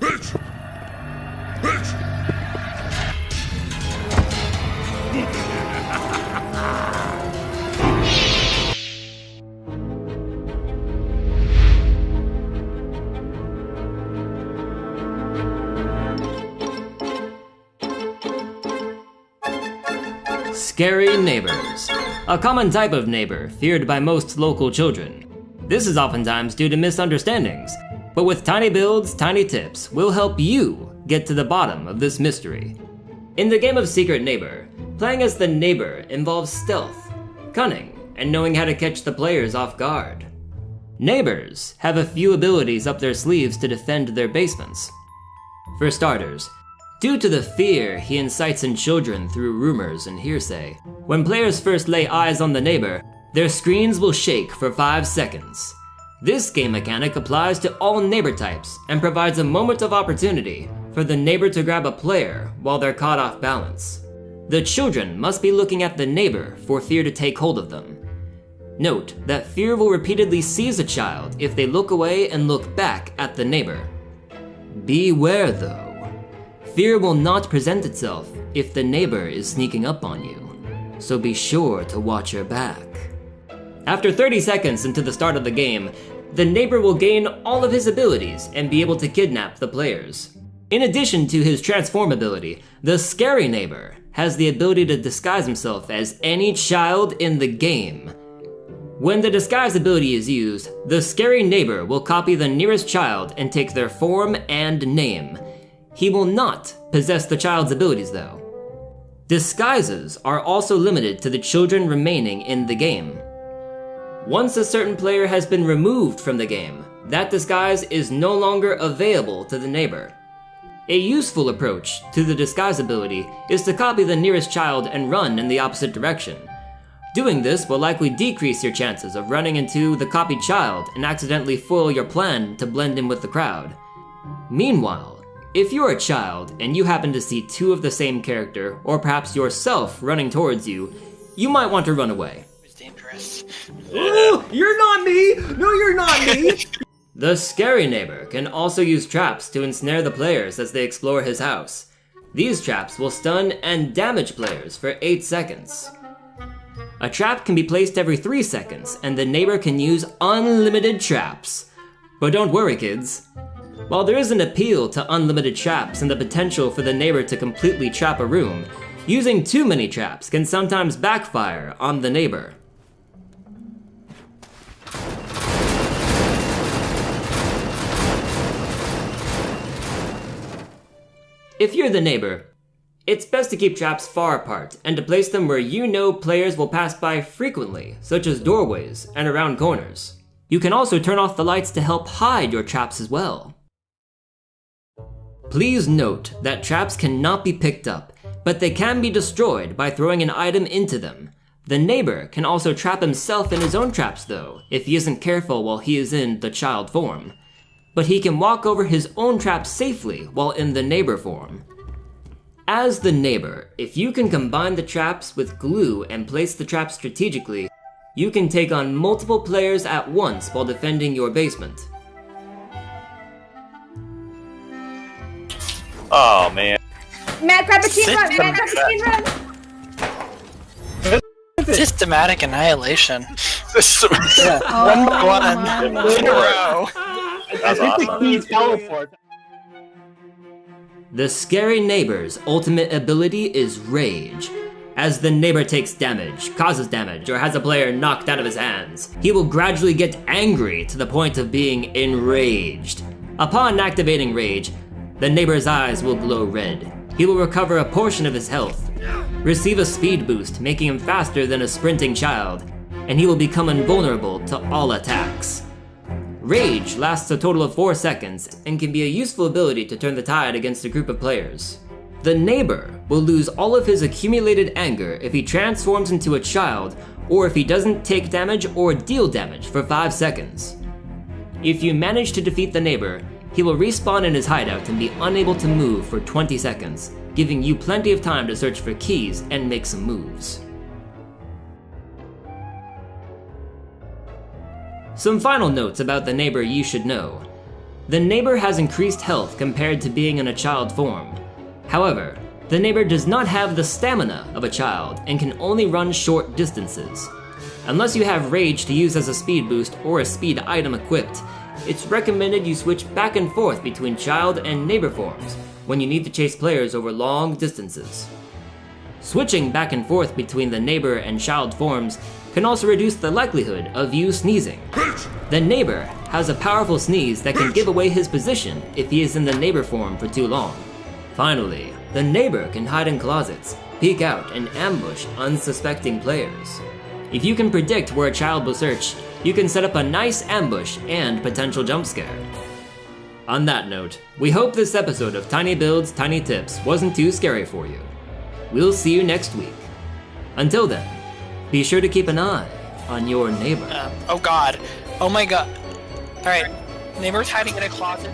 Scary neighbors. A common type of neighbor feared by most local children. This is oftentimes due to misunderstandings, but with tiny builds, tiny tips, we'll help you get to the bottom of this mystery. In the game of Secret Neighbor, playing as the neighbor involves stealth, cunning, and knowing how to catch the players off guard. Neighbors have a few abilities up their sleeves to defend their basements. For starters, due to the fear he incites in children through rumors and hearsay, when players first lay eyes on the neighbor, their screens will shake for 5 seconds. This game mechanic applies to all neighbor types and provides a moment of opportunity for the neighbor to grab a player while they're caught off balance. The children must be looking at the neighbor for fear to take hold of them. Note that fear will repeatedly seize a child if they look away and look back at the neighbor. Beware though. Fear will not present itself if the neighbor is sneaking up on you, so be sure to watch your back. After 30 seconds into the start of the game, the neighbor will gain all of his abilities and be able to kidnap the players. In addition to his transform ability, the scary neighbor has the ability to disguise himself as any child in the game. When the disguise ability is used, the scary neighbor will copy the nearest child and take their form and name. He will not possess the child's abilities though. Disguises are also limited to the children remaining in the game. Once a certain player has been removed from the game, that disguise is no longer available to the neighbor. A useful approach to the disguise ability is to copy the nearest child and run in the opposite direction. Doing this will likely decrease your chances of running into the copied child and accidentally foil your plan to blend in with the crowd. Meanwhile, if you're a child and you happen to see two of the same character, or perhaps yourself running towards you, you might want to run away. It's dangerous. Ooh, you're not me! No, you're not me! The scary neighbor can also use traps to ensnare the players as they explore his house. These traps will stun and damage players for 8 seconds. A trap can be placed every 3 seconds, and the neighbor can use unlimited traps. But don't worry, kids. While there is an appeal to unlimited traps and the potential for the neighbor to completely trap a room, using too many traps can sometimes backfire on the neighbor. If you're the neighbor, it's best to keep traps far apart and to place them where you know players will pass by frequently, such as doorways and around corners. You can also turn off the lights to help hide your traps as well. Please note that traps cannot be picked up, but they can be destroyed by throwing an item into them. The neighbor can also trap himself in his own traps though, if he isn't careful while he is in the child form. But he can walk over his own traps safely while in the neighbor form. As the neighbor, if you can combine the traps with glue and place the traps strategically, you can take on multiple players at once while defending your basement. Oh man. Matt, grab a team run! Matt, grab a team run! Systematic annihilation. Yeah. One by one. In a row. That's awesome. The scary neighbor's ultimate ability is Rage. As the neighbor takes damage, causes damage, or has a player knocked out of his hands, he will gradually get angry to the point of being enraged. Upon activating Rage, the neighbor's eyes will glow red. He will recover a portion of his health, receive a speed boost, making him faster than a sprinting child, and he will become invulnerable to all attacks. Rage lasts a total of 4 seconds and can be a useful ability to turn the tide against a group of players. The neighbor will lose all of his accumulated anger if he transforms into a child or if he doesn't take damage or deal damage for 5 seconds. If you manage to defeat the neighbor, he will respawn in his hideout and be unable to move for 20 seconds, giving you plenty of time to search for keys and make some moves. Some final notes about the neighbor you should know. The neighbor has increased health compared to being in a child form. However, the neighbor does not have the stamina of a child and can only run short distances. Unless you have Rage to use as a speed boost or a speed item equipped, it's recommended you switch back and forth between child and neighbor forms when you need to chase players over long distances. Switching back and forth between the neighbor and child forms can also reduce the likelihood of you sneezing. The neighbor has a powerful sneeze that can give away his position if he is in the neighbor form for too long. Finally, the neighbor can hide in closets, peek out, and ambush unsuspecting players. If you can predict where a child will search, you can set up a nice ambush and potential jump scare. On that note, we hope this episode of Tiny Builds, Tiny Tips wasn't too scary for you. We'll see you next week. Until then, be sure to keep an eye on your neighbor. Oh god. Oh my god. Alright. Neighbor's hiding in a closet.